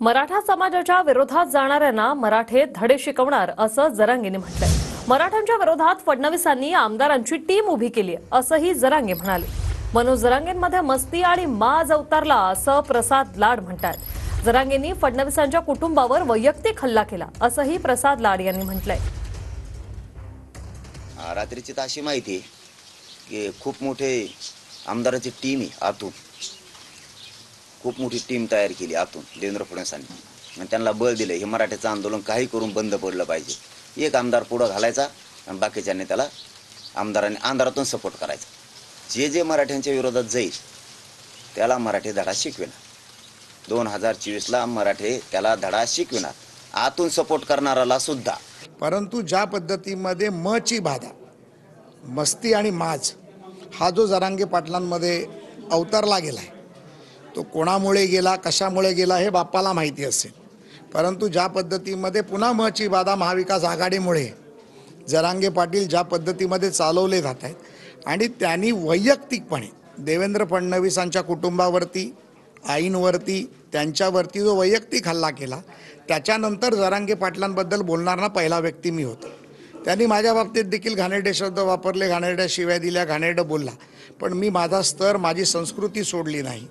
मराठा समाजाच्या विरोधात जाणाऱ्यांना मराठे धडे शिकवणार असं जरांगेंनी म्हटलंय। मराठ्यांच्या विरोधात फडणवीसांनी आमदारांची टीम उभी केली असंही जरांगे म्हणाले। मनोज जरांगेंमध्ये मस्ती आणि माज अवतारला असं प्रसाद लाड म्हणतात। जरांगेंनी फडणवीसांच्या कुटुंबावर वैयक्तिक हल्ला केला असंही प्रसाद लाड यांनी म्हटलंय। रात्रीची अशी माहिती की खूप मोठे आमदाराची टीम आहे आतून, खूप मोठी टीम तयार केली आतून देवेंद्र फडणवीसांनी आणि त्यांना बळ दिले हे मराठ्याचं आंदोलन काही करून बंद पडलं पाहिजे। एक आमदार पुढं घालायचा आणि बाकीच्यांनी त्याला आमदारांनी अंधारातून सपोर्ट करायचा। जे जे मराठ्यांच्या विरोधात जाईल त्याला मराठी धडा शिकविणार। 2024ला मराठे त्याला धडा शिकविणार, आतून सपोर्ट करणाराला सुद्धा। परंतु ज्या पद्धतीमध्ये मची बाधा, मस्ती आणि माज हा जो जरांगे पाटलांमध्ये अवतरला गेला आहे तो कोणामुळे गेला, कशामुळे गेला हे बाप्पाला माहिती असेल। परंतु ज्या पद्धतीमध्ये पुन्हा मची बाधा महाविकास आघाडीमुळे जरांगे पाटील ज्या पद्धतीमध्ये चालवले जात आहेत आणि त्यांनी वैयक्तिकपणे देवेंद्र फडणवीसांच्या कुटुंबावरती, आईंवरती, त्यांच्यावरती जो वैयक्तिक हल्ला केला त्याच्यानंतर जरांगे पाटलांबद्दल बोलणारा पहिला व्यक्ती मी होतो। त्यांनी माझ्या बाबतीत देखील घाणेरडे शब्द वापरले, घाणेरड्या शिव्या दिल्या, घाणेरडं बोलला, पण मी माझा स्तर, माझी संस्कृती सोडली नाही।